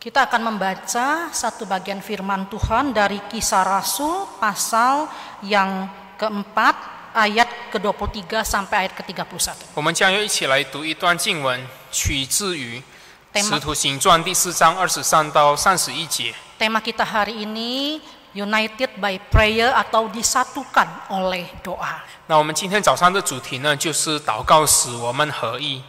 Kita akan membaca satu bagian firman Tuhan dari Kisah Rasul pasal yang keempat ayat ke-23 sampai ayat ke-31. 我们将要一起来读一段经文，取自于《使徒行传》第4章23到31节。 Tema kita hari ini United by Prayer atau disatukan oleh doa. 那我们今天早上的主题呢，就是祷告使我们合一。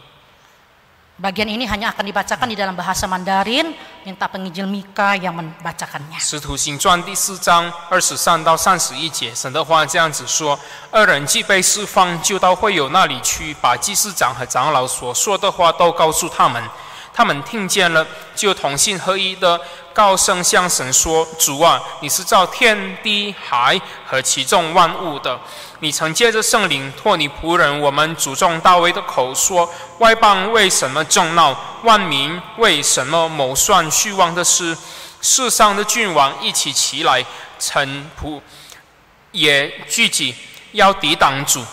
Bagian ini hanya akan dibacakan di dalam bahasa Mandarin. Minta penginjil Mika yang membacakannya. 使徒行传第4章23到31节，神的话这样子说：二人既被释放，就到会友那里去，把祭司长和长老所说的话都告诉他们。他们听见了，就同心合一的高声向神说：主啊，你是造天地海和其中万物的。 你曾借着圣灵托你仆人我们祖宗大卫的口说：外邦为什么争闹？万民为什么谋算虚妄的事？世上的君王一起起来，臣仆也聚集，要抵挡主，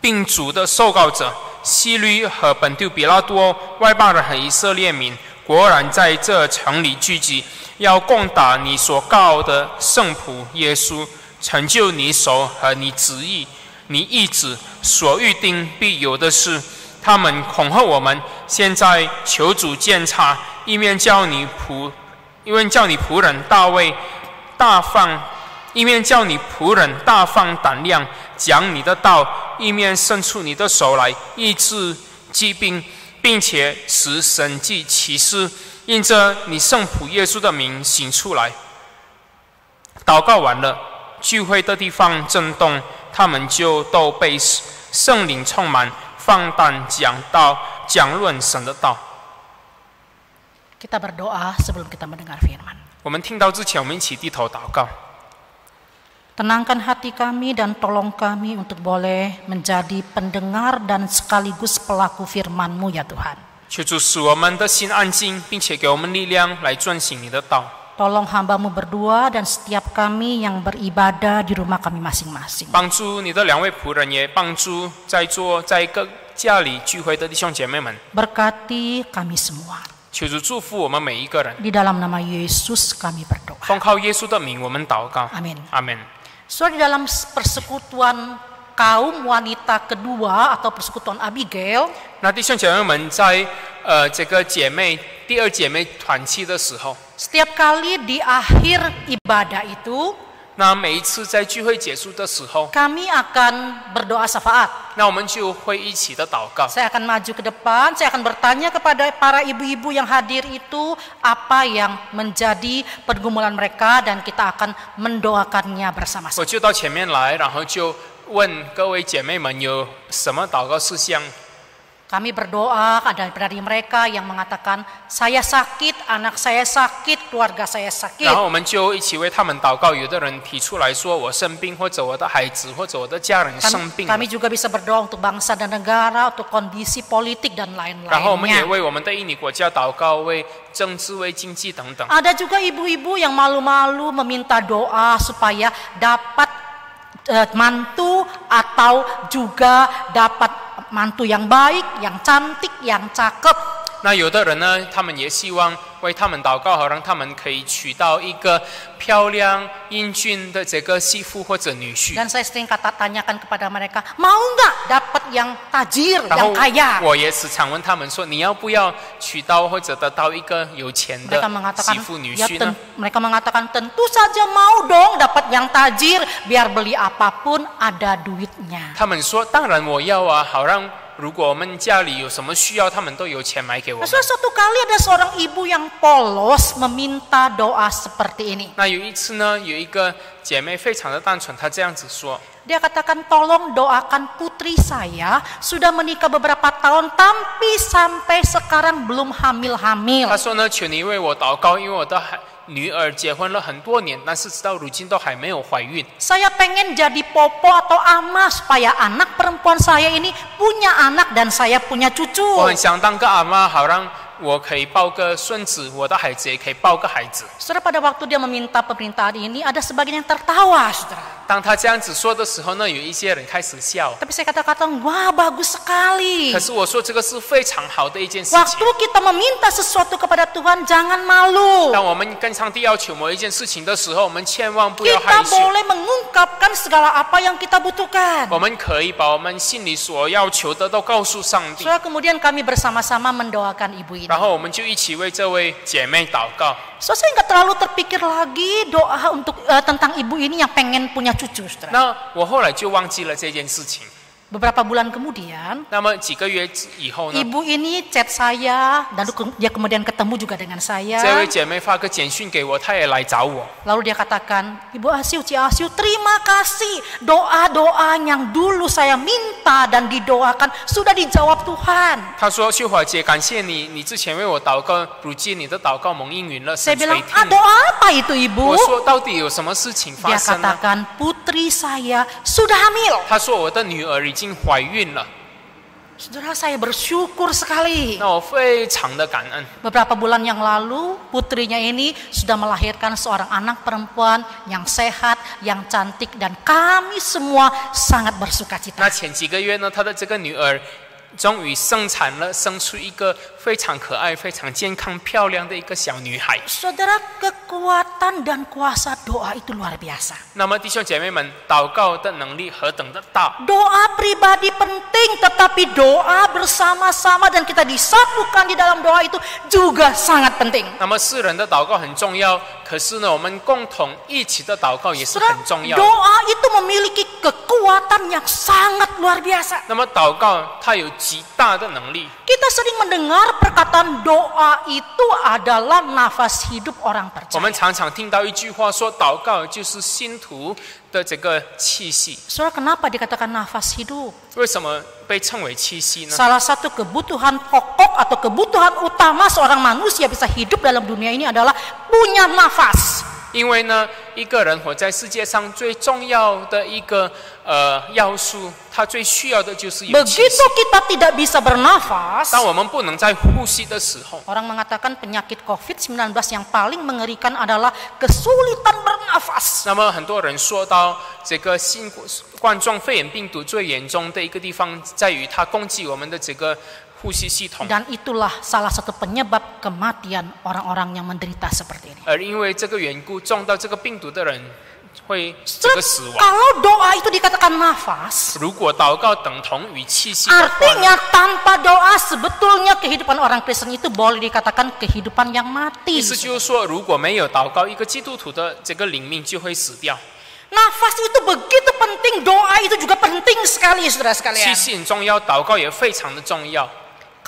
并主的受膏者希律和本丢比拉多、外邦人和以色列民，果然在这城里聚集，要攻打你所告的圣仆耶稣。 成就你手和你旨意，你意志所预定必有的事。他们恐吓我们，现在求主鉴察，一面叫你仆人大卫大放，一面叫你仆人大放胆量，讲你的道，一面伸出你的手来医治疾病，并且使神迹奇事因着你圣仆耶稣的名行出来。祷告完了。 聚会的地方震动，他们就都被圣灵充满，放胆讲论神的道。 Kita berdoa sebelum kita mendengar firman. 我们听到之前，我们一起低头祷告。 Tenangkan hati kami dan tolong kami untuk boleh menjadi pendengar dan sekaligus pelaku firman-Mu ya Tuhan. 求主使我们的心安静，并且给我们力量来遵行你的道。 Tolong hamba-Mu berdua dan setiap kami yang beribadah di rumah kami masing-masing. 帮助你的两位仆人，也帮助在各家里聚会的弟兄姐妹们。 Berkati kami semua. 求主祝福我们每一个人。 Di dalam nama Yesus kami berdoa. 奉靠耶稣的名，我们祷告。 Amin. 阿门。 So di dalam persekutuan kaum wanita kedua atau persekutuan Abigail. 那弟兄姐妹们在这个第二姐妹团契的时候。 Setiap kali di akhir ibadah itu, 那每一次在聚会结束的时候， kami akan berdoa syafaat. 那我们就会一起的祷告。 Saya akan maju ke depan, saya akan bertanya kepada para ibu-ibu yang hadir itu apa yang menjadi pergumulan mereka dan kita akan mendoakannya bersama-sama. 我就到前面来，然后就问各位姐妹们有什么祷告事项。 Kami berdoa ada dari mereka yang mengatakan saya sakit, anak saya sakit, keluarga saya sakit. 然后我们就一起为他们祷告。有的人提出来说我生病，或者我的孩子，或者我的家人生病。 Kami juga bisa berdoa untuk bangsa dan negara, untuk kondisi politik dan lain-lainnya. 然后我们也为我们的印尼国家祷告，为政治、为经济等等。 Ada juga ibu-ibu yang malu-malu meminta doa supaya dapat mantu atau juga dapat mantu yang baik, yang cantik, yang cakep. 那有的人呢，他们也希望为他们祷告，好让他们可以娶到一个漂亮、英俊的这个媳妇或者女婿。 Dan saya sering tanyakan kepada mereka, mau nggak dapat yang tajir, yang kaya? 我也时常问他们说，你要不要娶到或者得到一个有钱的媳妇女婿呢？ Mereka mengatakan tentu saja mau dong dapat yang tajir, biar beli apapun ada duitnya. 他们说，当然我要啊，好让。 如果我们家里有什么需要，他们都有钱买给我们。 Suatu kali ada seorang ibu yang polos meminta doa seperti ini. 那有一次呢，有一个姐妹非常的单纯，她这样子说。 Dia katakan tolong doakan putri saya sudah menikah beberapa tahun tapi sampai sekarang belum hamil-hamil. 她说呢，求你为我祷告，因为我的女儿结婚了很多年，但是直到如今都还没有怀孕。 Saya pengen jadi popo atau ama supaya anak perempuan saya ini punya anak dan saya punya cucu. 我很想当个阿妈，好让我可以抱个孙子，我的孩子也可以抱个孩子。 Saudara, pada waktu dia meminta permintaan ini ada sebagian yang tertawa, saudara. 当他这样子说的时候呢，有一些人开始笑。 Tapi saya katakan, wah bagus sekali. 可是我说这个是非常好的一件事情。 Waktu kita meminta sesuatu kepada Tuhan, jangan malu. 当我们跟上帝要求某一件事情的时候，我们千万不要 Kita 害羞。 boleh mengungkapkan segala apa yang kita butuhkan. 我们可以把我们心里所要求的都告诉上帝， So, kemudian kami bersama-sama mendoakan ibu ini. 然后我们就一起为这位姐妹祷告。 So, saya nggak terlalu terpikir lagi doa untuk tentang ibu ini yang pengen punya cucu, saudara. 那我后来就忘记了这件事情。 Beberapa bulan kemudian, 那么几个月以后呢， ibu ini chat saya, dan dia kemudian ketemu juga dengan 这 saya. 位姐妹发个简讯给我，她也来找我。 Lalu dia katakan, Ibu Asiu, Ci Asiu, terima kasih doa-doa yang dulu saya minta dan didoakan sudah dijawab Tuhan. 她说：“秀华姐，感谢你，你之前为我祷告，如今你的祷告蒙应允了， Saya 神垂 bilang, 听。 doa apa itu 我 Ibu? 说：“到底有什么事情发 Dia 生呢？” katakan, putri saya sudah hamil. 她说：“我的女儿已经怀孕了。” Saudara, saya bersyukur sekali. 那我非常的感恩。 Beberapa bulan yang lalu, putrinya ini sudah melahirkan seorang anak perempuan yang sehat, yang cantik, dan kami semua sangat bersuka cita. 那前几个月呢，她的这个女儿终于生产了，生出一个非常可爱、非常健康、漂亮的一个小女孩。 Saudara, kekuatan dan kuasa doa itu luar biasa. 那么弟兄姐妹们，祷告的能力何等的大！ Doa pribadi penting, tetapi doa bersama-sama dan kita disatukan di dalam doa itu juga sangat penting. 那么世人的祷告很重要，可是呢，我们共同一起的祷告也是很重要。 Doa itu memiliki kekuatan yang sangat luar biasa. 那么祷告它有极大的能力。 Kita sering mendengar perkataan doa itu adalah nafas hidup orang 我们 percaya. 常常听到一句话说，祷告就是信徒的这个气息。 Saudara, kenapa dikatakan nafas hidup? 为什么被称为气息呢？ Salah satu kebutuhan pokok atau kebutuhan utama seorang manusia bisa hidup dalam dunia ini adalah punya nafas. 因为呢，一个人活在世界上最重要的一个要素，他最需要的就是有气息。 Begitu kita tidak bisa bernafas, 当我们不能再呼吸的时候， orang mengatakan penyakit COVID-19 yang paling mengerikan adalah kesulitan bernafas. 那么很多人说到这个新冠状肺炎病毒最严重的一个地方，在于它攻击我们的这个呼吸系统。 Dan itulah salah satu penyebab kematian orang-orang yang menderita seperti ini. 而因为这个缘故，中到这个病毒的人会这个死亡。 Kalau doa itu dikatakan nafas, 如果祷告等同于气息的话呢， artinya tanpa doa sebetulnya kehidupan orang Kristen itu boleh dikatakan kehidupan yang mati. 意思就是说，如果没有祷告，一个基督徒的这个灵命就会死掉。 Nafas itu begitu penting, doa itu juga penting sekali, saudara 气 sekalian. 息很重要，祷告也非常的重要。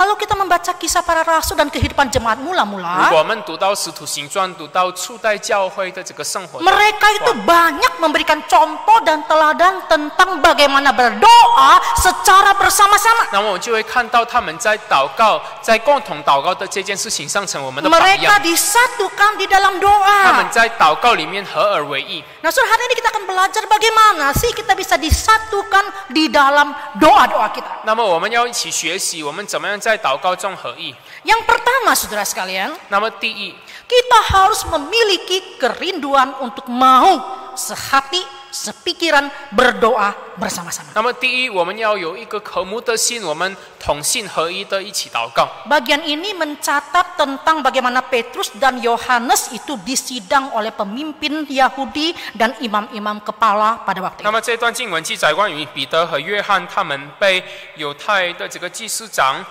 Kalau kita membaca kisah para rasul dan kehidupan jemaat 如 mula-mula, 果我们读到使徒行传，读到初代教会的这个生活， mereka itu banyak memberikan contoh dan teladan tentang bagaimana berdoa secara bersama-sama. 那么我就会看到他们在祷告，在共同祷告的这件事情上成我们的榜 Mereka 样。 disatukan di dalam 他们 doa. 在祷告里面合而为一。 Nah, saudara, hari ini kita akan belajar bagaimana sih kita bisa disatukan di dalam doa-doa kita. 那么我们要一起学习，我们怎么样在祷告中合一。 Yang pertama, saudara sekalian, 那么第一， kita harus memiliki kerinduan untuk mau sehati, sepikiran berdoa bersama-sama. 那么第一，我们要有一个渴慕的心，我们同心合一的一起祷告。 Bagian ini mencatat tentang bagaimana Petrus dan Yohanes itu disidang oleh pemimpin Yahudi dan imam-imam kepala pada waktu 那 itu. 么这段经文记载关于彼得和约翰他们被犹太的这个祭司长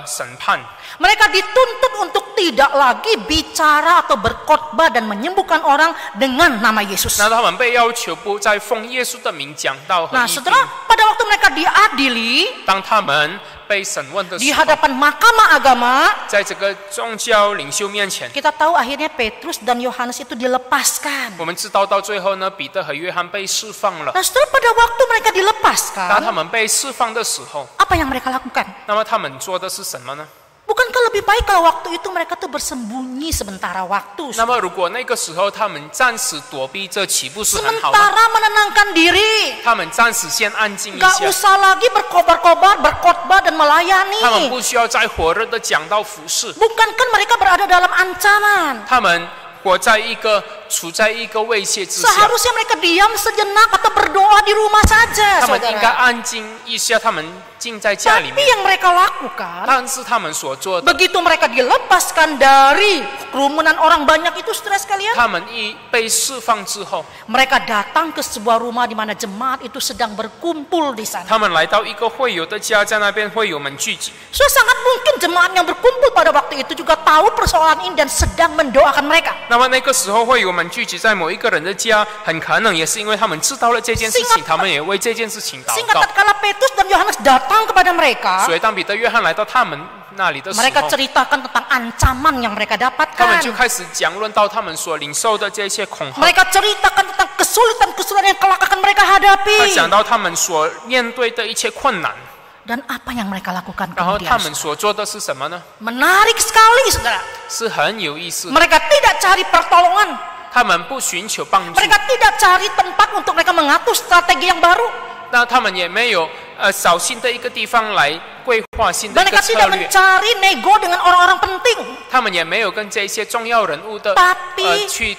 审判。 Mereka dituntut untuk tidak lagi bicara atau berkhotbah dan menyembuhkan orang dengan nama Yesus. 那他们被要求不再奉耶稣的名讲道和 Nah, 医病。 saudara, pada waktu mereka diadili 当他们被审问的 di 时候， hadapan mahkamah agama, 在这个宗教领袖面前， kita tahu akhirnya Petrus dan Yohanes itu dilepaskan. 我们知道到最后呢，彼得和约翰被释放了。 Nah, saudara, pada waktu mereka 当他 dilepaskan, 们被释放的时候， apa yang mereka lakukan? 那么他们做的是什么呢？ Bukankah lebih baik kalau waktu itu mereka tuh bersembunyi sementara waktu, 那么如果那个时候他们暂时躲避，这岂不是很好吗？ sementara menenangkan diri, 他们暂时先安静一 gak 下， usah lagi berkobar-kobar, berkhotbah dan 他们 melayani. 不需要再火热的讲道服侍， Bukankah mereka berada dalam ancaman? 他们活在一个处在一个威胁之下。 Seharusnya mereka diam sejenak atau berdoa di rumah saja, 他们应该 saudara. 安静一下，他们静在家里 Tapi 面。 yang mereka lakukan, 但是他们所做的， begitu mereka dilepaskan dari kerumunan orang banyak itu, saudara sekalian, 他们一被释放之后， mereka datang ke sebuah rumah di mana jemaat itu sedang berkumpul di sana. 他们来到一个会友的家，在那边会友们聚集。 So, sangat mungkin jemaat yang berkumpul pada waktu itu juga tahu persoalan ini dan sedang mendoakan mereka. 那么那个时候会友们聚集在某一个人的家，很可能也是因为他们知道了这件事情，他们也为这件事情祷 Sehingga 告。 tatkala Petrus dan Yohanes datang kepada mereka, 所以当彼得、约翰来到他们那里的时 mereka 候， ceritakan tentang ancaman yang mereka 他们就 dapatkan. 开始讲论到他们所领受的这些恐吓。 Mereka ceritakan tentang kesulitan-kesulitan yang kelak akan mereka 他 hadapi. 讲到他们所面对的一切困难， Dan apa yang mereka lakukan 然后 kemudian? 他们所做的是什么呢？ Menarik sekali, saudara. 是很有意思的。 Mereka tidak cari pertolongan. 他们不寻求帮助， Mereka tidak cari tempat untuk mereka mengatur strategi yang baru. 那他们也没有找新的一个地方来规划新的一 Mereka 个策 tidak 略， mencari nego dengan orang-orang penting. 他们也没有跟这些重要人物的 Tapi 去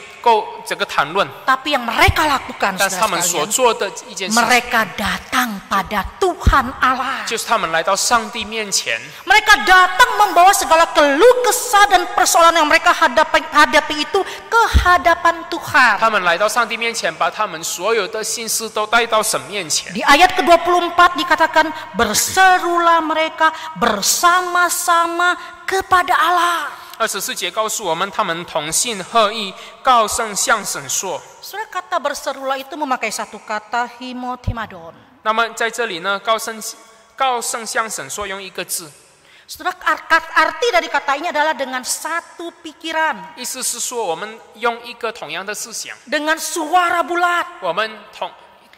这个谈论， Tapi yang mereka lakukan, 但是他们 saudara 所 sekalian, 做的一件事， mereka datang pada Tuhan Allah. 就是他们来到上帝面前， Mereka datang membawa segala keluh kesah dan persoalan yang mereka hadapi itu ke hadapan Tuhan. 他们来到上帝面前，把他们所有的心事都带到神面前。 Di ayat ke-24 dikatakan, berserulah mereka bersama-sama kepada Allah. 24节告诉我们，他们同心合意，高声向神说。 Saudara, kata berserulah itu memakai satu kata himotimadon. 那么在这里呢，高声向神说，用一个字， Saudara, arti dari kata ini adalah dengan satu pikiran, 意思是说，我们用一个同样的思想， dengan suara bulat, 我们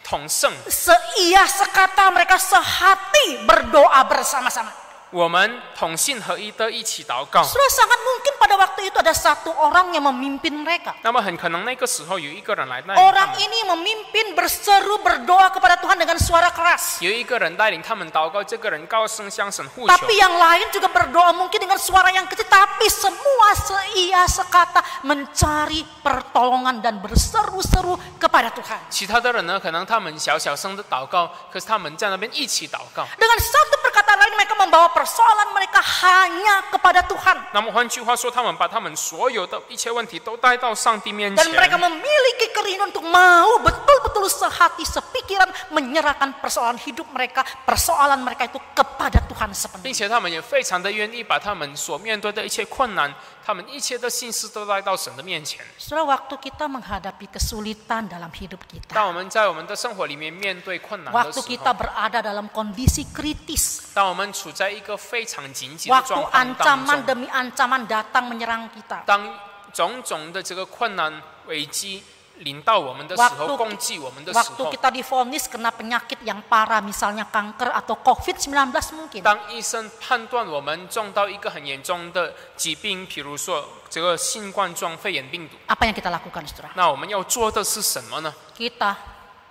统胜， seia sekata mereka sehati berdoa bersama-sama. 我们同心合一的一起祷告。 Saudara, sangat mungkin pada waktu itu ada satu orang yang memimpin mereka. 那么很可能那个时候有一个人来带领他 Orang 们， ini memimpin berseru berdoa kepada Tuhan dengan suara keras. 有一个人带领他们祷告，这个人高声向神呼求。 Tapi yang lain juga berdoa mungkin dengan suara yang kecil. Tapi semua seia sekata mencari pertolongan dan berseru-seru kepada Tuhan. 其他的人呢，可能他们小声的祷告，可是他们在那边一起祷告。 Dengan satu perkataan lain mereka membawa persoalan mereka hanya kepada Tuhan. 那么换句话说，他们把他们所有的一切问题都带到上帝面 Dan mereka 前， memiliki kerinduan untuk mau betul-betul sehati sepikiran menyerahkan persoalan hidup mereka, persoalan mereka itu kepada Tuhan 并 sepenuhnya. 且他们也非常的愿意把他们所面对的一切困难，他们一切的心事都带到神的面前。 Saudara, waktu kita menghadapi kesulitan dalam hidup 当 kita, 我们在我们的生活里面面对困难的 waktu 时 kita 候， berada dalam kondisi kritis, 当我们处在一个非常紧急的 waktu 状况当 ancaman 中， demi ancaman datang menyerang kita, 当种种的这个困难危机临到我们的时候， waktu, 攻击我们的时 waktu 候， kita divonis kena penyakit yang parah, misalnya kanker atau COVID-19 mungkin. 当医生判断我们中到一个很严重的疾病，比如说这个新冠状肺炎病毒， Apa yang kita lakukan, saudara? 那我们要做的是什么呢？ Kita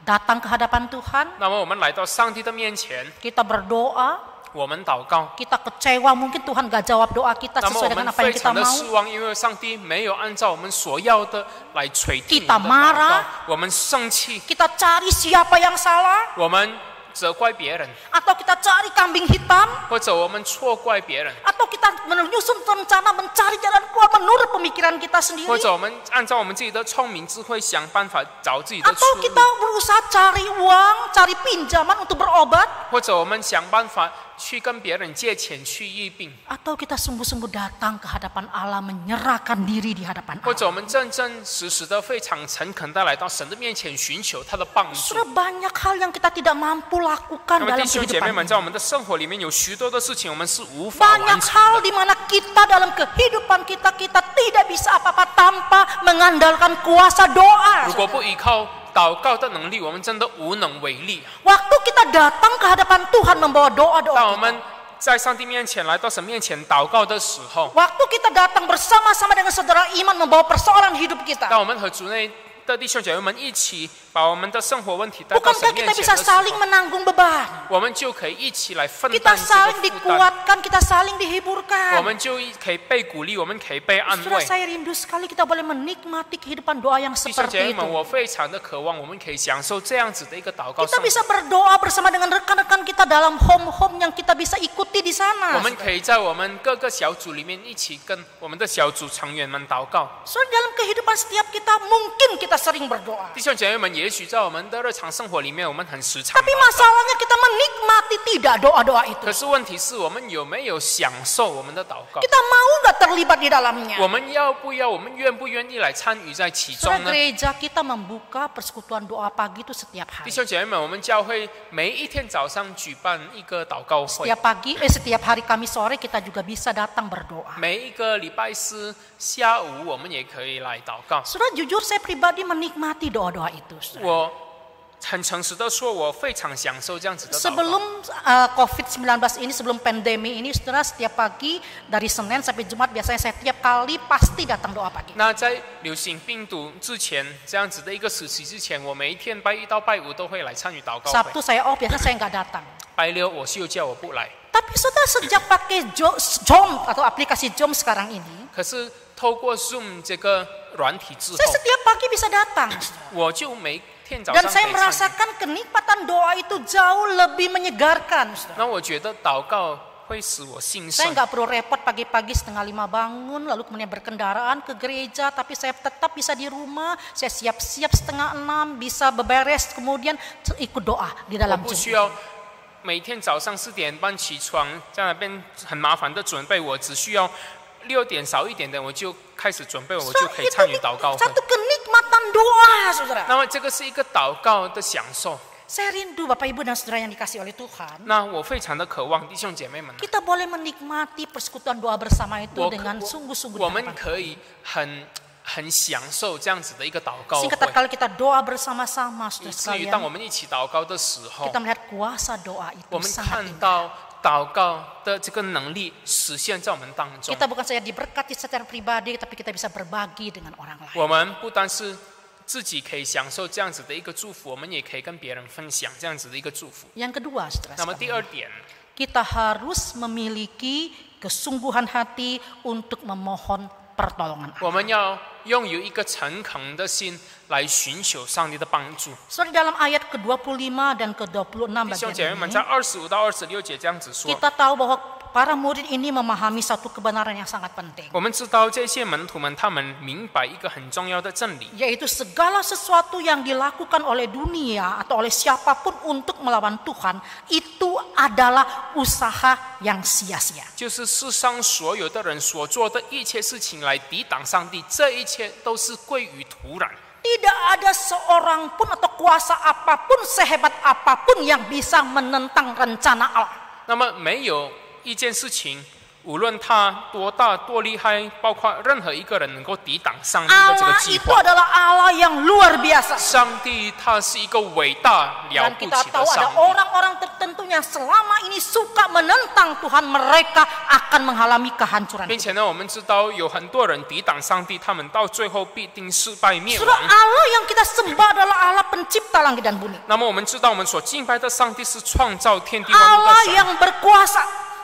datang ke hadapan Tuhan, 那么我们来到上帝的面前， kita berdoa, 我们祷告。 kita kecewa mungkin Tuhan gak jawab doa kita 那么 sesuai 我 dengan 们 apa yang 非 kita 常的 mau. 失望，因为上帝没有按照我们所要的来垂听我 Kita 们的祷 marah 告，我们生气， Kita cari siapa yang salah, 我们责怪别人， atau kita cari kambing hitam, 或者我们错怪别人， atau kita menyusun rencana mencari jalan keluar menurut pemikiran kita 或 sendiri, 者我们按照我们自己的聪明智慧想办法找自己的出 atau 路， kita berusaha cari uang, cari pinjaman untuk berobat, 或者我们想办法去跟别人借钱去医病， atau kita sungguh-sungguh datang ke hadapan Allah, menyerahkan diri di hadapan 或 Allah. 者我们真真实实的非常诚恳的来到神的面前寻求他的帮助。 Sudah banyak hal yang kita tidak mampu lakukan 那么 dalam 弟兄姐妹 kehidupan 们， ini. 在我们的生活里面有许多的事情我们是无法 Banyak 完成 hal 的。 di mana kita dalam kehidupan kita tidak bisa apa-apa tanpa mengandalkan kuasa doa. 如果不依靠祷告的能力，我们真的无能为力。 Waktu kita datang ke hadapan Tuhan membawa doa-doa 当我 kita. 们在上帝面前来到神面前祷告的时候， Waktu kita datang bersama-sama dengan saudara iman membawa persoalan hidup kita. 当我们和主内的弟兄姐妹们一起把我们的生活问题带到神 Bukankah 面 kita 前 bisa 的时候， saling menanggung beban? 我们就可以一起来分 Kita 担这个 saling 负担， dikuatkan, kita saling 我 dihiburkan. 们就可以被鼓励，我们可以被安 Saudara, 慰。 saya rindu sekali kita boleh menikmati kehidupan doa yang 弟兄姐妹 seperti 们， itu. 我非常的渴望，我们可以享受这样子的一个祷告 Kita 生活。 bisa berdoa bersama dengan rekan-rekan kita dalam home-home yang kita bisa ikuti di 我 sana. 们可以在我们各个小组里面一起跟我们的小组成员们祷告。 Saudara, dalam kehidupan setiap kita mungkin kita sering berdoa. 弟兄姐妹们，也许在我们的日常生活里面，我们很时常 Tapi 祷告。 masalahnya kita menikmati tidak doa-doa itu. 可是问题是我们有没有享受我们的祷告？ Kita mau nggak terlibat di dalamnya? 我们要不要？我们愿不愿意来参与在其中 Saudara, 呢？ gereja kita membuka persekutuan doa pagi itu setiap 弟 hari. 兄姐妹们，我们教会每一天早上举办一个祷告会， Setiap hari Kamis sore kita juga bisa datang berdoa. 每一个礼拜四下午我们也可以来祷告。 Saudara, jujur saya pribadi menikmati doa-doa itu. Saudara. 我很诚实的说，我非常享受这样子的祷告。 Sebelum COVID-19 ini, sebelum pandemi ini, saudara, setiap pagi dari Senin sampai Jumat biasanya saya tiap kali pasti datang doa pagi. 那在流行病毒之前，这样子的一个时期之前，我每一天拜一到拜五都会来参与祷告会。 Sabtu saya biasanya saya nggak datang. 拜六我休假我不来。 Tapi saudara, sejak pakai Zoom atau aplikasi Zoom sekarang ini, 可是透过 Zoom 这个软体之后， saya setiap pagi bisa datang. 我就每天早上 Dan 可 saya 以参与。 merasakan kenikmatan doa itu jauh lebih menyegarkan. Saudara. 那我觉得祷告会使我兴 Saya 盛。 nggak perlu repot pagi-pagi 4:30 bangun, lalu kemudian berkendaraan ke gereja, tapi saya tetap bisa di rumah, saya siap-siap 5:30, bisa beberes, kemudian ikut doa di 我 dalam 不 Zoom. 需要每天早上4点半起床，在那边很麻烦的准备，我只需要6点少一点的我就开始准备，我就可以参与祷告会。 Satu kenikmatan doa, saudara. 那么这个是一个祷告的享受。 Saya rindu Bapak Ibu dan saudara yang dikasih oleh Tuhan. 那我非常的渴望弟兄姐妹们， Kita boleh menikmati persekutuan doa bersama itu 我 dengan sungguh-sungguh 我们 dalam. 可以很享受这样子的一个祷告 Sehingga 会， tatkala kita doa bersama-sama, 以 saudara 至于当我 sekalian, 们一起祷告的时候 kita，melihat kuasa doa 我 itu 们 sangat 看 indah. 到祷告的这个能力实现在我们当中。 Kita bukan saja diberkati secara pribadi, tapi kita bisa berbagi dengan orang lain. 我们不单是自己可以享受这样子的一个祝福，我们也可以跟别人分享这样子的一个祝福。 Yang kedua, saudara 那么第 sekalian, 二点， kita harus memiliki kesungguhan hati untuk memohon pertolongan. 我们要拥有一个诚恳的心来寻求上帝的帮助。 Saudara, dalam ayat ke-25 dan ke-26 弟兄 bagian 姐妹们， ini, 在25到26节这样子说， kita tahu bahwa para murid ini memahami satu kebenaran yang sangat penting, 我们知道这些门徒们，他们明白一个很重要的真理， yaitu segala sesuatu yang dilakukan oleh dunia atau oleh siapapun untuk melawan Tuhan itu adalah usaha yang sia-sia. 就是世上所有的人所做的一切事情来抵挡上帝，这一切都是归于土壤。 Tidak ada seorang pun atau kuasa apapun, sehebat apapun yang bisa menentang rencana Allah. 那么没有一件事情，无论它多大多厉害，包括任何一个人能够抵挡上帝的这个 Allah 计 itu 划。 adalah Allah yang luar biasa. 上帝他是一个伟大了 Dan 不 kita 起 tahu 的 ada 上帝。 orang-orang tertentu yang selama ini suka menentang Tuhan, mereka akan mengalami kehancuran. 并且呢，我们知道有很多人抵挡上帝，他们到最后必定失败灭 Saudara, 亡。 Allah yang kita sembah adalah Allah pencipta langit dan bumi. 那么我们知道，我们所敬拜的上帝是创造天地万物 Allah 的神， yang berkuasa,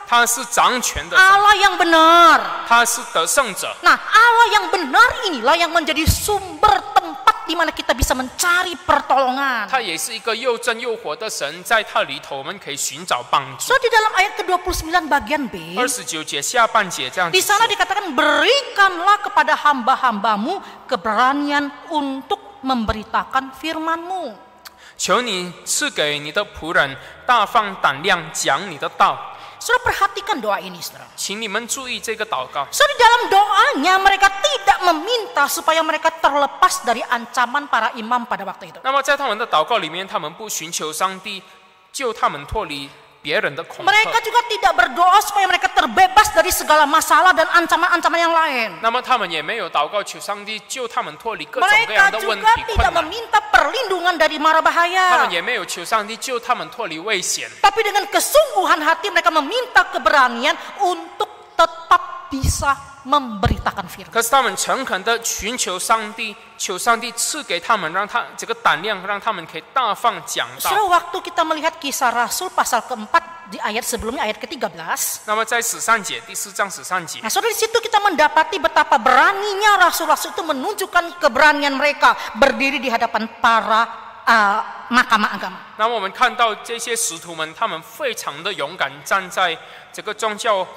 他是掌权的神， Allah yang benar. 他是得胜者。 Nah, Allah yang benar inilah yang menjadi sumber tempat di mana kita bisa mencari pertolongan. 他也是一个又真又活的神，在他里头我们可以寻找帮助。 So di dalam ayat ke-29 bagian B, 29节下半节这样子 di sana 说， dikatakan berikanlah kepada hamba-hambamu keberanian untuk memberitakan firman-Mu. 求你赐给你的仆人大放胆量讲你的道。 Saudara, perhatikan doa ini, saudara. 请你们注意这个祷告。 So di dalam doanya mereka tidak meminta supaya mereka terlepas dari ancaman para imam pada waktu itu. 那么在他们的祷告里面，他们不寻求上帝救他们脱离别人的恐吓。 Mereka juga tidak berdoa supaya mereka terbebas dari segala masalah dan ancaman-ancaman yang lain. 那么他们也没有祷告求上帝救他们脱离各种各样 Mereka 的问 juga 题 tidak 困难， meminta perlindungan dari mara 他 bahaya. 们也没有求上帝救他们脱离危险。 Tapi dengan kesungguhan hati mereka meminta keberanian untuk tetap bisa memberitakan firman. 可是他们诚恳的寻求上帝，求上帝赐给他们，让他这个胆量，让他们可以大放讲道。 Saudara, waktu kita melihat Kisah Rasul pasal keempat di ayat sebelumnya, ayat ke-13. 那么在13节，第4章13节 Nah, saudara, di situ kita mendapati betapa beraninya rasul-rasul itu menunjukkan keberanian mereka berdiri di hadapan para mahkamah agama. 那么我们看到这些使徒们，他们非常的勇敢，站在这个宗教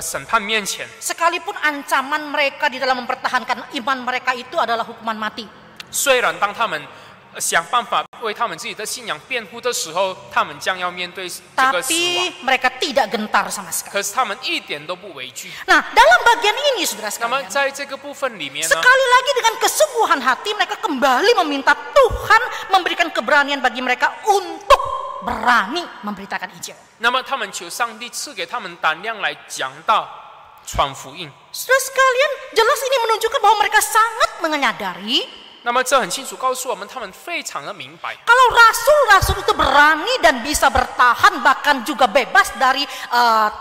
审判面前。 Sekalipun ancaman mereka di dalam mempertahankan iman mereka itu adalah hukuman mati. 虽然当他们想办法为他们自己的信仰辩护的时候，他们将要面对这个死亡， Tapi mereka tidak gentar sama sekali. 可是他们一点都不畏惧。 Nah, dalam bagian ini, saudara 那么 sekalian, 在这个部分里面呢， sekali lagi dengan kesungguhan hati mereka kembali meminta Tuhan memberikan keberanian bagi mereka untuk berani memberitakan Injil. 那么他们求上帝赐给他们胆量来讲道、传福音。 Saudara sekalian, jelas ini menunjukkan bahwa mereka sangat menyadari 那么这很清楚告诉我们，他们非常的明白， kalau rasul-rasul itu berani dan bisa bertahan bahkan juga bebas dari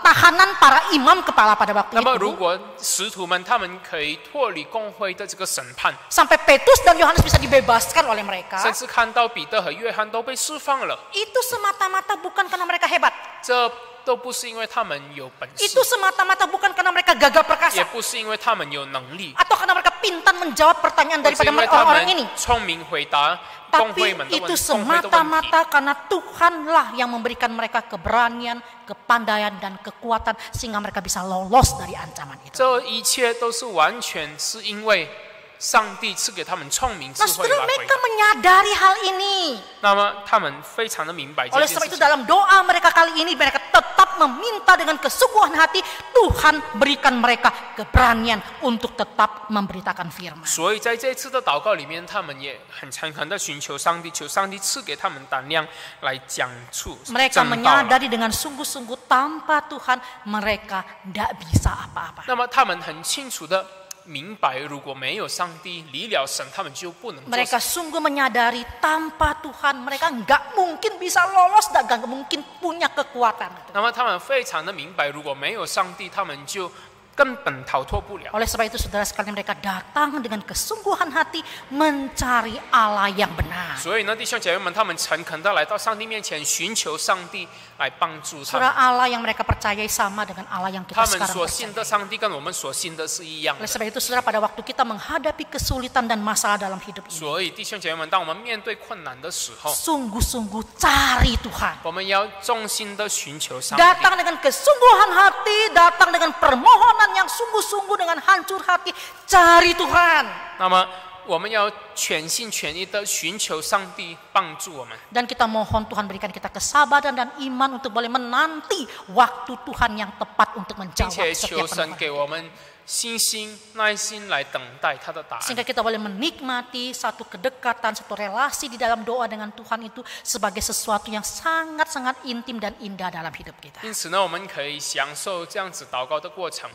tahanan para imam kepala pada waktu 那么如 itu. 果使徒们他们可以脱离公会的这个审判， Sampai Petrus dan Yohanes bisa dibebaskan oleh mereka. 甚至看到彼得和约翰都被释放了， Itu semata-mata bukan karena mereka hebat. 这都不是因为他们有本事， Itu semata-mata bukan karena mereka gagah 也 perkasa. 不是因为他们有能力， Atau karena mereka pintar menjawab pertanyaan 或是 daripada 因为他 orang-orang ini. 们聪明回答公 Tapi 会们的 itu 公会的问题， semata-mata karena Tuhanlah yang memberikan mereka keberanian, kepandaian, dan kekuatan sehingga mereka bisa lolos dari ancaman itu. 这一切都是完全是因为上帝赐给他们聪明智 Nah, 慧 saudara, 来回 mereka 答。 menyadari hal ini. 那么他们非常的明白这 Oleh 件 sebab 事 itu 情， dalam doa mereka kali ini mereka tetap meminta dengan kesungguhan hati Tuhan berikan mereka keberanian untuk tetap memberitakan firman. 所以在这次的祷告里面，他们也很诚恳的寻求上帝，求上帝赐给他们胆量来讲出 Mereka 真道来。 menyadari dengan sungguh-sungguh tanpa Tuhan mereka tidak bisa apa-apa. 那么他们很清楚的明白，如果没有上帝，离了神，他们就不能做 Mereka 事。 sungguh menyadari tanpa Tuhan mereka nggak mungkin bisa lolos dan nggak mungkin punya kekuatan. 那么他们非常的明白，如果没有上帝，他们就根本逃脱不了。 Oleh sebab itu saudara sekalian mereka datang dengan kesungguhan hati mencari Allah yang benar. 所以呢，弟兄姐妹们，他们诚恳的来到上帝面前，寻求上帝来帮助他 Saudara, 们。 Allah yang mereka percayai sama dengan Allah yang kita 他们 sekarang 所信 percaya. 的上帝跟我们所信的是一样 Oleh 的。 sebab itu saudara, pada waktu kita menghadapi kesulitan dan masalah dalam hidup ini, 所以弟兄姐妹们，当我们面对困难的时候， sungguh-sungguh cari Tuhan. 我们要衷心的寻求上帝。 Datang dengan kesungguhan hati, datang dengan permohonan yang sungguh-sungguh dengan hancur hati, cari Tuhan. 那么我们要全心全意的寻求上帝帮助我们， Dan kita mohon Tuhan berikan kita kesabaran dan iman untuk boleh menanti waktu Tuhan yang tepat untuk 并 menjawab 且 setiap 求神 permohonan. 给我们信心、耐心来等待他的答案。 Sehingga kita boleh menikmati satu kedekatan, satu relasi di dalam doa dengan Tuhan itu sebagai sesuatu yang sangat-sangat intim dan indah dalam hidup kita. 因此呢，我们可以享受这样子祷告的过程。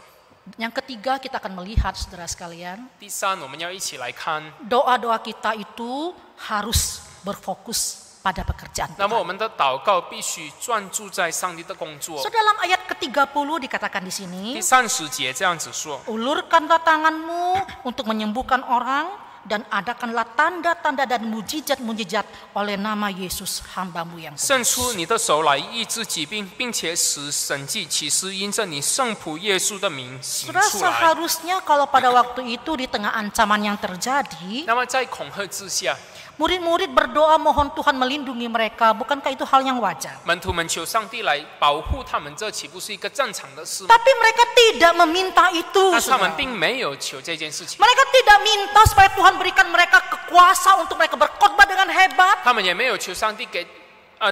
Yang ketiga, kita akan melihat saudara sekalian, 第三，我们要一起来看， doa-doa kita itu harus berfokus pada pekerjaan 那么我 Tuhan. 们的祷告必须专注在上帝的工作。 So, dalam ayat ke-30 dikatakan di sini, 第30节这样子说， ulurkanlah tanganmu untuk menyembuhkan orang dan adakanlah tanda-tanda dan mujizat-mujizat oleh nama Yesus hambamu yang 伸 kudus. 出你的手来医治疾病，并且使神迹奇事因着你圣仆耶稣的名行 Saudara, 出来。 seharusnya kalau pada waktu itu di tengah ancaman yang terjadi, 那么在恐吓之下， murid-murid berdoa mohon Tuhan melindungi mereka. Bukankah itu hal yang wajar? 门徒们求上帝来保护他们，这岂不是一个正常的事吗？ Tapi mereka tidak meminta itu. 但是他们 Saudara. 并没有求这件事情， Mereka tidak minta supaya Tuhan berikan mereka kekuasa untuk mereka berkhotbah dengan hebat. 他们也没有求上帝给，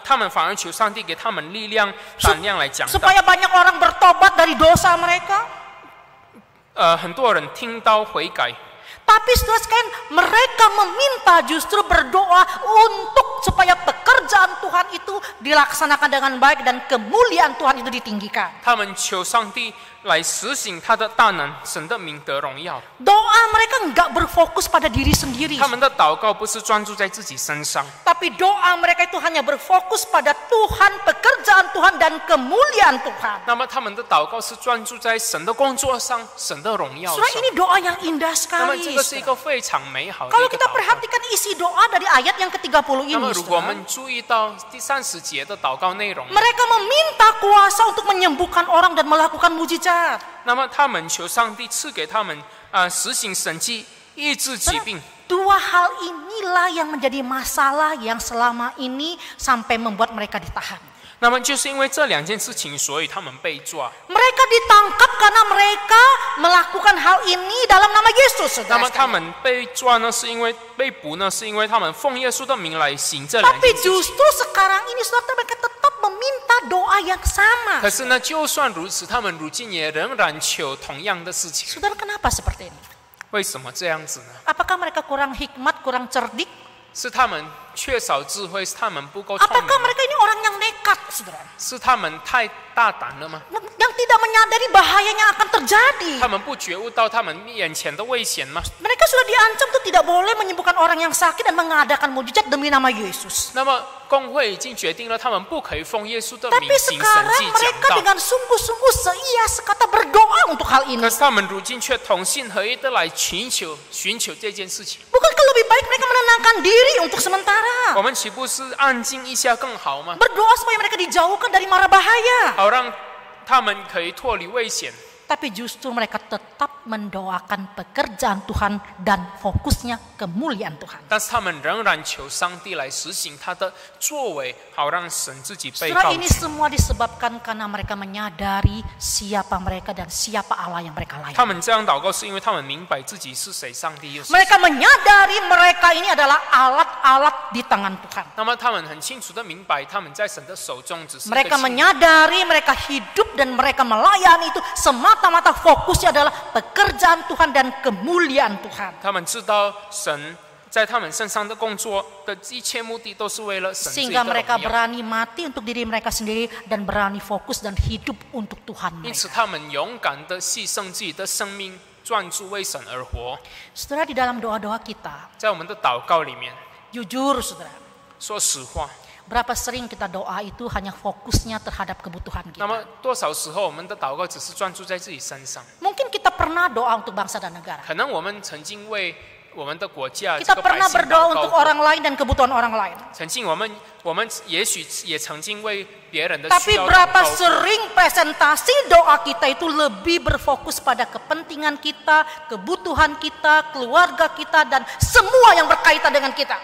他们反而求上帝给他们力量、胆量来讲道。 Supaya banyak orang bertobat dari dosa mereka. 很多人听到悔改， Tapi saudara sekalian, mereka meminta justru berdoa untuk supaya pekerjaan Tuhan itu dilaksanakan dengan baik dan kemuliaan Tuhan itu ditinggikan. 他们求上帝来实行他的大能，神的名得荣耀。 Doa mereka enggak berfokus pada diri sendiri. 他们的祷告不是专注在自己身上， Tapi doa mereka itu hanya berfokus pada Tuhan, pekerjaan Tuhan, dan kemuliaan Tuhan. 那么他们的祷告是专注在神的工作上，神的荣耀 Saudara, 上。 ini doa yang indah 那么 sekali. 这个是一个非常美好的 Kalau 一个 kita 祷告。 perhatikan isi doa dari ayat yang ke-30 ini, 那么如果我 saudara, 们注意到第30节的祷告内容， mereka meminta kuasa untuk menyembuhkan orang dan melakukan mujizat. 那么他们求上帝赐给他们实行神迹、医治疾病。 Dua hal inilah yang menjadi masalah yang selama ini sampai membuat mereka ditahan. 那么就是因为这两件事情，所以他们被抓。 Mereka ditangkap karena mereka melakukan hal ini dalam nama Yesus. 那么 Saudara 他 sekalian. 们被抓呢，是因为被捕呢，是因为他们奉耶稣的名来行这两 Tapi 件事情。 justru sekarang ini saudara mereka tetap meminta doa yang sama. 可是呢，就算如此，他们如今也仍然求同样的事情。 Saudara, kenapa seperti ini? 为什么这样子呢？ Apakah mereka kurang hikmat, kurang cerdik? 是他们缺少智慧，是他们不够聪 Apakah 明吗， mereka ini orang yang nekat, saudara? 是他们太大胆了吗？ Yang tidak menyadari bahayanya akan terjadi. 他们不觉悟到他们眼前的危险吗？ Mereka sudah diancam tuh tidak boleh menyembuhkan orang yang sakit dan mengadakan mujizat demi nama Yesus. 那么公会已经决定了，他们不可以奉耶稣的名 Tapi 行神 sekarang 迹 mereka 讲道。 dengan sungguh-sungguh seia sekata berdoa untuk hal ini. 可是他们如今却同心合一的来寻求这件事情。 Bukankah lebih baik mereka menenangkan diri untuk sementara? 我们岂不是安静一下更好吗？ Berdoa supaya mereka dijauhkan dari mara bahaya. 好让他们可以脱离危险。 Tapi justru mereka tetap mendoakan pekerjaan Tuhan dan fokusnya kemuliaan Tuhan. 但是他们仍然求上帝来实行他的作为，好让神自己被 Saudara, 高 ini 举。 semua disebabkan karena mereka menyadari siapa mereka dan siapa Allah yang mereka 他 layani. 们这样祷告，是因为他们明白自己是谁，上帝又是谁。 Mereka menyadari mereka ini adalah alat-alat di tangan Tuhan. 那么他们很清楚的明白，他们在神的手中只是一个 Mereka 器皿。 menyadari mereka hidup dan mereka melayani itu semata-mata fokusnya adalah pekerjaan Tuhan dan kemuliaan Tuhan. 他们知道神在他们身上的工作的一切目的都是为了神自己的 Sehingga 荣 mereka 耀。 berani mati untuk diri mereka sendiri dan berani fokus dan hidup untuk Tuhan 因此， mereka. 他们勇敢的牺牲自己的生命，专注为神而活。 Saudara, di dalam doa-doa kita, 在我们的祷告里面， jujur saudara, 说实话， berapa sering kita doa itu hanya fokusnya terhadap kebutuhan 那么 kita. 多少时候我们的祷告只是专注在自己身上？ Mungkin kita pernah doa untuk bangsa dan negara. 可能我们曾经为我们的国家、这 Kita 个百 pernah 姓 berdoa 祷告 untuk 过。 orang lain dan kebutuhan orang lain. 曾经我们也许也曾经为别人的 Tapi 需要祷 berapa 告过。 sering presentasi doa kita itu lebih berfokus pada kepentingan kita, kebutuhan kita, keluarga kita, dan semua yang berkaitan dengan kita.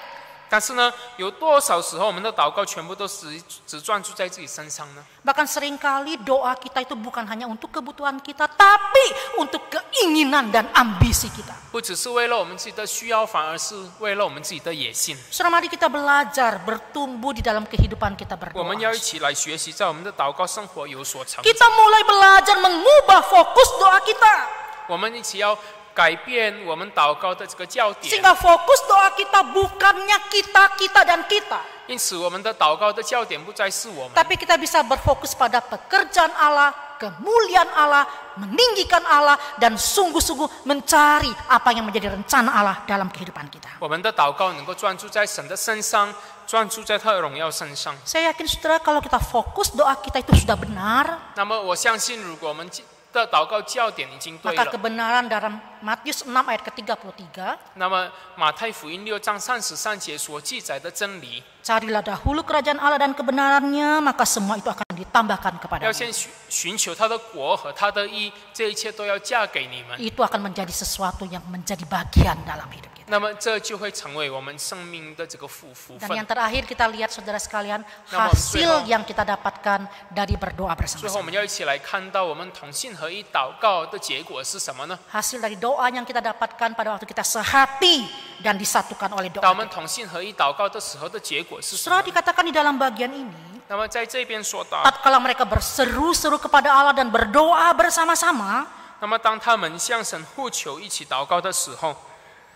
但是呢，有多少时候我们的祷告全部都只专注在自己身上呢？ Bahkan seringkali doa kita itu bukan hanya untuk kebutuhan kita, tapi untuk keinginan dan ambisi kita. 不只是为了我们自己的需要，反而是为了我们自己的野心。 Saudara, mari kita belajar bertumbuh di dalam kehidupan kita 我们要 berdoa. 一起来学习，在我们的祷告生活有所成长。 Kita mulai belajar mengubah fokus doa kita. 我们一起要改变我们祷告的这个焦点， Sehingga fokus doa kita bukannya kita dan kita. 因此我们的祷告的焦点不再是我们， Tapi kita bisa berfokus pada pekerjaan Allah, kemuliaan Allah, meninggikan Allah, dan sungguh-sungguh mencari apa yang menjadi rencana Allah dalam kehidupan kita. 我们的祷告能够专注在神的身上，专注在他的荣耀身上。 Saya yakin saudara, kalau kita fokus doa kita itu sudah benar, 那么我相信，如果我们的祷告焦点已经对 maka 了， kebenaran dalam Matius 6 ayat ke-33, 那么马太福音6章33节所记载的真理， carilah dahulu kerajaan Allah dan kebenarannya, maka semua itu akan ditambahkan 要 kepadamu. 先寻求他的国和他的义，这一切都要嫁给你们。 Itu akan menjadi sesuatu yang menjadi bagian dalam hidup kita. 那么这就会成为我们生命的这个福 Dan 分 yang。terakhir kita lihat saudara sekalian, Namun, hasil最后- yang kita dapatkan dari berdoa 最后，我 bersama-sama. 们要一起来看到我们同心合一祷告的结果是什么呢？ Hasil dari doa yang kita dapatkan pada waktu kita sehati dan disatukan oleh 当我 doa. 们同心合一祷告的时候的结果是什么 Saudara, dikatakan di dalam bagian ini, 那么在这边说到， tatkala mereka berseru-seru kepada Allah dan berdoa bersama-sama, 那么当他们向神呼求、一起祷告的时候，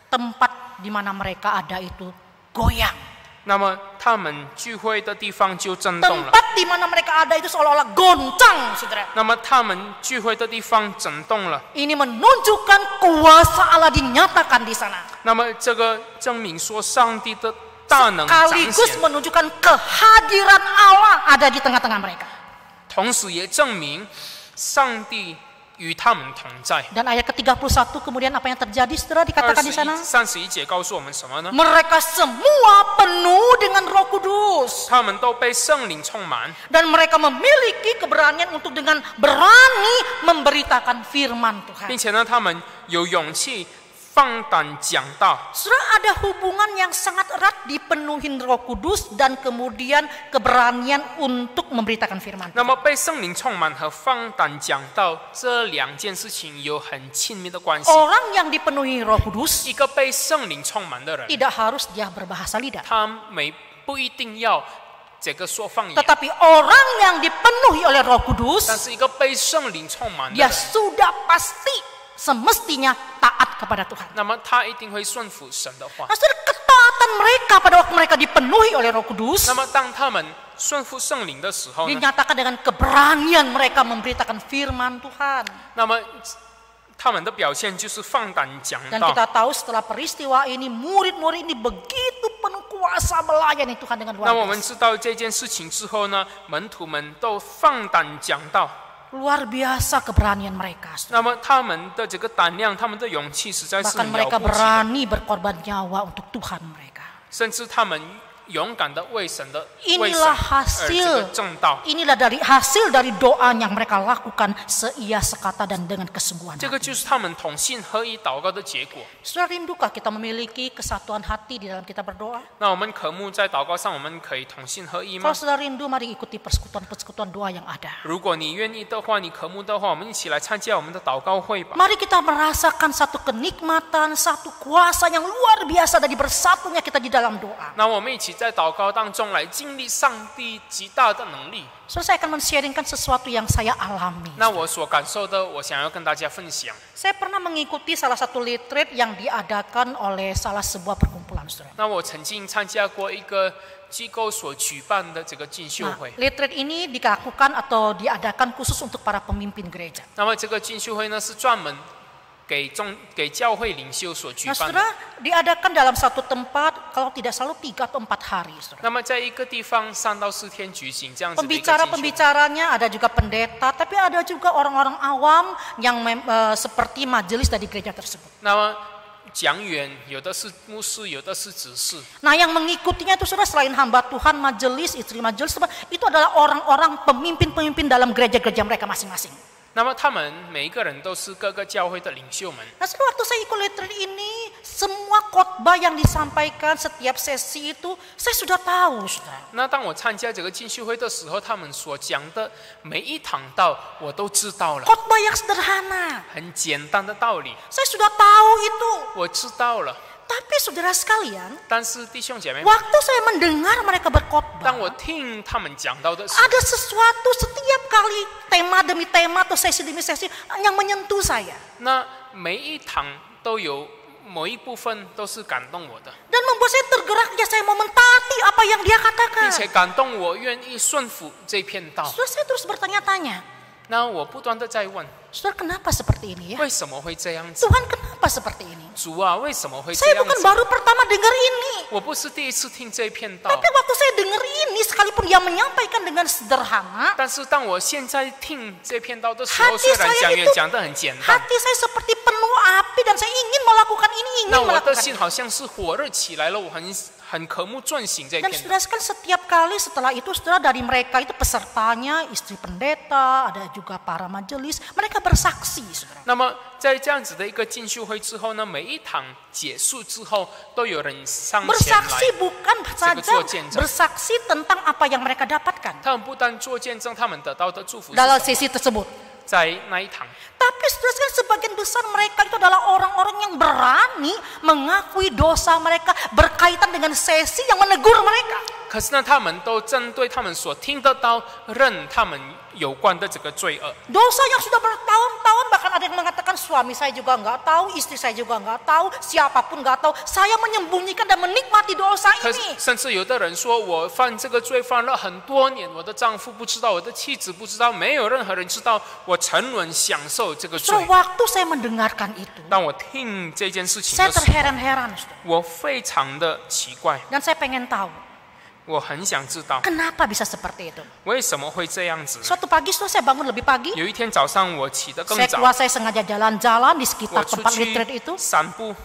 tempat di mana mereka ada itu goyang. 那么他们聚会的地方就震动了。 Tempat di mana mereka ada itu seolah-olah goncang, saudara. 那么他们聚会的地方震动了。 Ini menunjukkan kuasa Allah dinyatakan di sana. 那么这个证明说上帝的大能彰 Sekaligus 显， menunjukkan kehadiran Allah ada di tengah-tengah mereka. 同时也证明上帝与他们同在。 Dan ayat ke-31 kemudian apa yang terjadi, saudara, dikatakan di sana? 31节告诉我们什么呢？ Mereka semua penuh dengan Roh Kudus. 他们都被圣灵充满， Dan mereka memiliki keberanian untuk dengan berani memberitakan firman Tuhan. 并且呢，他们有勇气放胆讲道。 Saudara, ada hubungan yang sangat erat dipenuhin Roh Kudus dan kemudian keberanian untuk memberitakan firman 那 Tuhan. 么被圣灵充满和放胆讲道这两件事情有很亲密的关系。 Orang yang dipenuhi Roh Kudus 一个被圣灵充满的人， tidak harus dia berbahasa lidah. 他不一定要这个说方言， Tetapi orang yang dipenuhi oleh Roh 但 Kudus, 是一个被圣灵充满的 dia 人， sudah pasti semestinya taat kepada Tuhan. 那么他一定会顺服神的话。 Nah, saudara, ketaatan mereka pada waktu mereka dipenuhi oleh Roh Kudus 那么当他们顺服圣灵的时候呢， dinyatakan dengan keberanian mereka memberitakan firman Tuhan. 那么他们的表现就是放胆讲 Dan 道。 kita tahu setelah peristiwa ini murid-murid ini begitu penuh kuasa melayani Tuhan dengan 那 luar 我们 biasa. 知道这件事情之后呢，门徒们都放胆讲道。 Luar biasa keberanian mereka. 那么他们的这个胆量，他们的勇气实在是 Bahkan 了 mereka 不起的， berani berkorban nyawa untuk Tuhan mereka. 甚至他们勇敢的为神 Inilah 而这个 hasil, 正道。 inilah hasil dari doa yang mereka lakukan seia sekata dan dengan kesungguhan 这个 hati. 就是他们同心合一祷告的结果。 Saudara, rindukah kita memiliki kesatuan hati di dalam kita berdoa? 那我们渴慕在祷告上，我们可以同心合一 Kalau 吗？ saudara rindu, mari ikuti persekutuan-persekutuan doa yang ada. 如果你愿意的话，你渴慕的话，我们一起来参加我们的祷告会吧。 Mari kita merasakan satu kenikmatan, satu kuasa yang luar biasa dari bersatunya kita di dalam doa. 那我们一起在祷告当中来经历上帝极大的能力。 Saudara, saya akan men-sharingkan sesuatu yang saya alami. 那我所感受的，我想要跟大家分享。 Saya pernah mengikuti salah satu retreat yang diadakan oleh salah sebuah perkumpulan, saudara. 那我曾经参加过一个机构所举办的这个进修 Nah, 会。 retreat ini dilakukan atau diadakan khusus untuk para pemimpin gereja. 那么这个进修会呢，是专门给教会领袖所举 Nah, 办的。 saudara, diadakan dalam satu tempat, kalau tidak salah 3 atau 4 hari, saudara. 那么在一个地方3到4天举行这样子的一个进修会。 Pembicara-pembicaranya ada juga pendeta, tapi ada juga orang-orang awam yang seperti majelis dari gereja tersebut. 那么讲员有的是牧师，有的是执事。 Nah, yang mengikutinya itu saudara selain hamba Tuhan, majelis, istri majelis, itu adalah orang-orang pemimpin-pemimpin dalam gereja-gereja mereka masing-masing. 那么他们每一个人都是各个教会的领袖们。 Nah, waktu saya ikut retreat ini, semua khotbah yang disampaikan setiap sesi itu saya sudah tahu, saudara. 那当我参加这个进修会的时候，他们所讲的每一堂道我都知道了， Khotbah yang sederhana, 很简单的道理 saya sudah tahu itu. 我知道了。 Tapi saudara sekalian, 但是弟兄姐妹们， waktu saya mendengar mereka berkhotbah, 当我听他们讲到的时候， ada sesuatu setiap kali tema demi tema atau sesi demi sesi yang menyentuh saya 那每一堂都有某一部分都是感动我的， dan membuat saya tergerak, ya saya mau mentaati apa yang dia 并 katakan. 且感动我愿意顺服这片道。 Saudara, saya terus bertanya-tanya, 那我不断的在问， saudara, kenapa seperti ini ya? 为什么会这样子？ Tuhan, kenapa seperti ini? 主啊，为什么会这 Saya 样 bukan 子？ baru pertama dengar ini. 我不是第一次听这片道， Tapi waktu saya dengar ini, sekalipun dia menyampaikan dengan sederhana, 但是当我现在听这片道的时候， hati 虽然 saya 讲员 itu, 讲得很简单， hati saya seperti penuh api dan saya ingin melakukan ini, 那 ingin 我的 melakukan 心 ini. 好像是火热起来了，我很渴慕遵行这 Dan 片道。 saudara sekalian, setiap kali setelah itu, saudara, dari mereka itu pesertanya, istri pendeta, ada juga para majelis, mereka bersaksi, saudara. 那么在这样子的一个进修会之后呢，每一堂结束之后，都有人上前 Bersaksi 来， bukan saja bersaksi tentang apa yang mereka dapatkan 他们不但做见证他们得到的祝福是 dalam 什么， sesi tersebut. 在那一堂， Tapi saudara sekalian, sebagian besar mereka itu adalah orang-orang yang berani mengakui dosa mereka berkaitan dengan sesi yang menegur mereka. 可是呢，他们都针对他们所听得到，认他们有关的这个罪恶。 Dosa yang sudah bertahun-tahun, bahkan ada yang mengatakan suami saya juga nggak tahu, istri saya juga nggak tahu, siapapun nggak tahu. Saya menyembunyikan dan menikmati dosa 可是 ini. 甚至有的人说，我犯这个罪犯了很多年，我的丈夫不知道，我的妻子不知道，没有任何人知道，我沉沦享受这个罪。 Sewaktu saya mendengarkan itu, 当我听这件事情 saya 的时候， terheran-heran, saudara. 我非常的奇怪， Dan saya pengen tahu, 我很想知道 kenapa bisa seperti itu. 为什么会这样子。 Suatu pagi setelah saya bangun lebih pagi, 有一天早上我起得更 saya 早， keluar, saya sengaja jalan-jalan di 我 sekitar 出 tempat 去 retreat itu. 散步。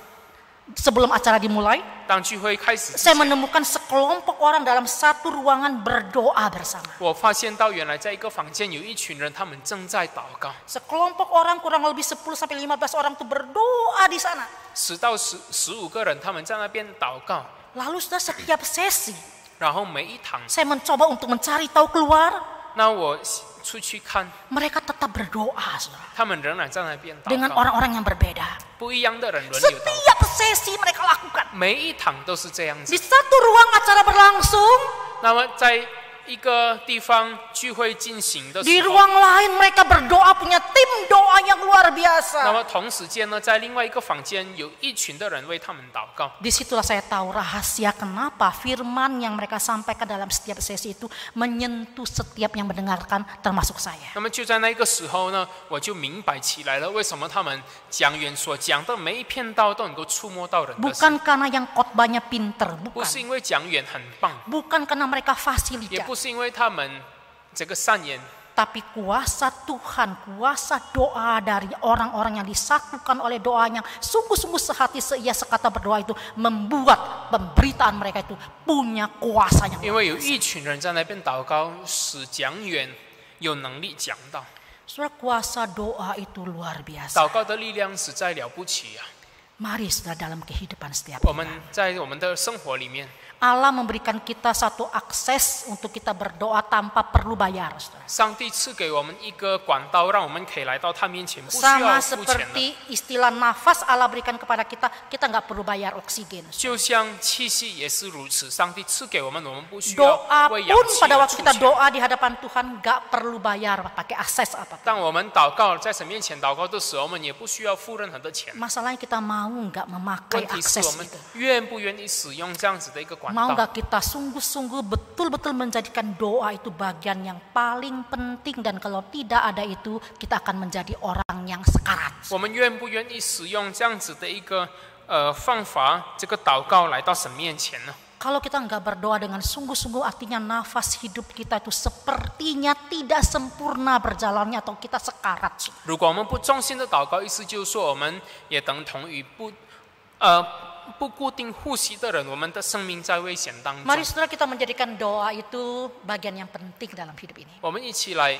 Sebelum acara dimulai, 当聚会开始之 saya 前， menemukan sekelompok orang dalam satu ruangan berdoa bersama. 我发现到原来在一个房间有一群人，他们正在祷告。 Sekelompok orang kurang lebih 10 sampai 15 orang itu berdoa di sana. 10到15个人，他们在那边祷告。 Lalu sudah setiap sesi, 然后每一堂， saya mencoba untuk mencari tahu keluar. 那我出去看， Mereka tetap berdoa, saudara, 他们仍然在那边祷 dengan 告。 orang-orang yang berbeda. 不一样的人轮流祷告， Setiap sesi mereka lakukan. 每一堂都是这样子 Di。satu ruang acara berlangsung, 那么在一个地方聚会进行的 di 时候， ruang lain mereka berdoa, punya tim doa yang luar 那 biasa. 么同时间呢，在另外一个房间有一群的人为他们祷告。 Disitulah saya tahu rahasia kenapa firman yang mereka sampaikan dalam setiap sesi itu menyentuh setiap yang mendengarkan, termasuk saya. 那么就在那个时候呢，我就明白起来了，为什么他们讲员所讲的每一片道都能够触摸到人的心， Bukan karena yang khotbahnya pinter, 不是 bukan. 因为讲员很棒， Bukan karena mereka 也 fasilitas, 不是因为他们这个善言， tapi kuasa Tuhan, kuasa doa dari orang-orang yang disatukan oleh doanya, sungguh-sungguh sehati seia sekata berdoa itu membuat pemberitaan mereka itu punya kuasa yang 因为有一群人在那边祷告，使讲员有能力讲道。 Saudara, kuasa doa itu luar biasa. 祷告的力量实在了不起啊！ Mari saudara, dalam kehidupan setiap 我们 kita, 在我们的生活里面， Allah memberikan kita satu akses untuk kita berdoa tanpa perlu bayar, saudara. 上帝赐给我们一个管道，让我们可以来到他面前，不需 Sama 要付钱的。 seperti istilah nafas Allah berikan kepada kita, kita nggak perlu bayar oksigen. 就像气息也是如此，上帝赐给我们，我们不需要 Doa 为氧 pun 气 pada 而 waktu 出 kita 钱。 doa di hadapan Tuhan nggak perlu bayar pakai akses apa. 当我们祷告在神面前祷告的时候，我们也不需要付任何的钱。 Masalahnya kita mau nggak 问 memakai 题是我 akses 们 itu. 愿不愿意使用这样子的一个管 Mau 道？ nggak kita sungguh-sungguh betul-betul menjadikan doa itu bagian yang paling penting, dan kalau tidak ada itu kita akan menjadi orang yang sekarat. 我们愿不愿意使用这样子的一个方法，这个祷告来到神面前呢？ Kalau kita nggak berdoa dengan sungguh-sungguh, artinya nafas hidup kita itu sepertinya tidak sempurna berjalannya, atau kita sekarat. 如果我们不忠心的祷告，意思就是说，我们也等同于不固定呼吸的人，我们的生命在危险当中。 Mari saudara, kita menjadikan doa itu bagian yang penting dalam hidup ini. 我们一起来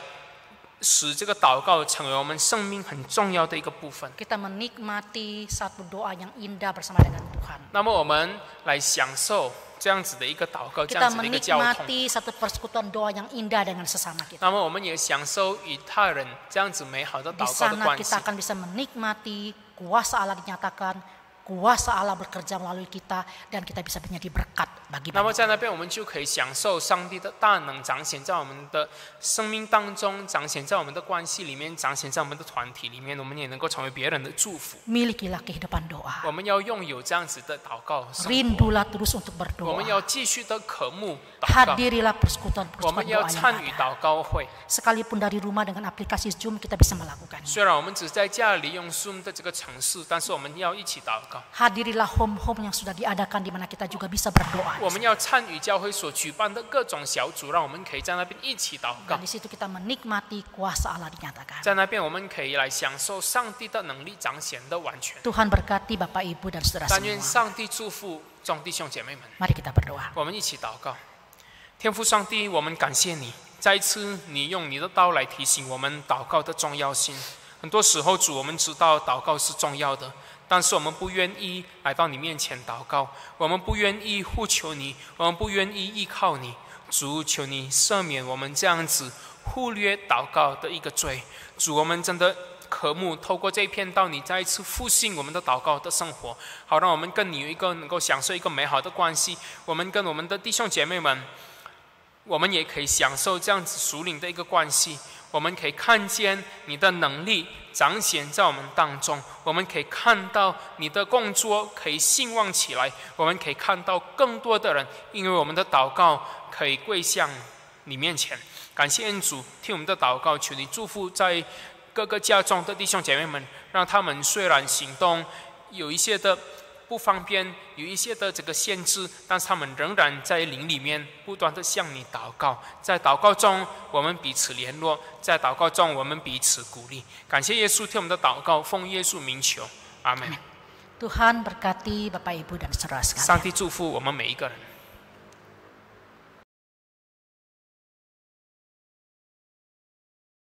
使这个祷告成为我们生命很重要的一个部分。 Kita menikmati satu doa yang indah bersama dengan Tuhan. 那么我们来享受这样子的一个祷告，这 Kita 样子的一个交通。 menikmati satu persekutuan doa yang indah dengan sesama kita. 那么我们也享受与他人这样子美好的 Di 祷告的 sana 关系 kita。akan bisa menikmati kuasa Allah dinyatakan, kuasa Allah bekerja melalui kita, dan kita bisa menjadi berkat bagi 那么 banyak. 在那边，我们就可以享受上帝的大能彰显在我们的生命当中，彰显在我们的关系里面，彰显在我们的团体里面，我们也能够成为别人的祝福。 Milikilah kehidupan doa. 我们要拥有这样子的祷告生活， Rindulah terus untuk 我们要 berdoa. 继续的渴慕祷告， Hadirilah 我 persekutuan-persekutuan 们要 doa yang 参与 ada. 祷告会。 Sekalipun dari rumah dengan aplikasi Zoom kita bisa melakukannya. 虽然我们只在家里用 Zoom 的这个程式，但是我们要一起祷告。 Hadirilah home-home yang sudah diadakan di mana kita juga bisa berdoa. 我们要参与教会所举办的各种小组，让我们可以在那边一起祷告 Dan。di situ kita menikmati kuasa Allah dinyatakan. 在那边，我们可以来享受上帝的能力彰显的完全。 Tuhan berkati Bapak Ibu dan saudara 但愿 semua. 上帝祝福众弟兄姐妹们。 Mari kita berdoa. 我们一起祷告。天父上帝，我们感谢你，再一次你用你的道来提醒我们祷告的重要性。很多时候，主，我们知道祷告是重要的，但是我们不愿意来到你面前祷告，我们不愿意呼求你，我们不愿意依靠你。主，求你赦免我们这样子忽略祷告的一个罪。主，我们真的渴慕透过这一篇道，你再一次复兴我们的祷告的生活，好让我们跟你有一个能够享受一个美好的关系。我们跟我们的弟兄姐妹们，我们也可以享受这样子属灵的一个关系。我们可以看见你的能力彰显在我们当中，我们可以看到你的工作可以兴旺起来，我们可以看到更多的人因为我们的祷告可以跪向你面前。感谢恩主，听我们的祷告，求你祝福在各个家中的弟兄姐妹们，让他们虽然行动有一些的不方便，有一些的这个限制，但是他们仍然在灵里面不断的向你祷告。在祷告中我们彼此联络，在祷告中我们彼此鼓励。感谢耶稣，听我们的祷告，奉耶稣名求，阿们。 Tuhan berkati Bapak Ibu dan saudara sekalian. 上帝祝福我们每一个人。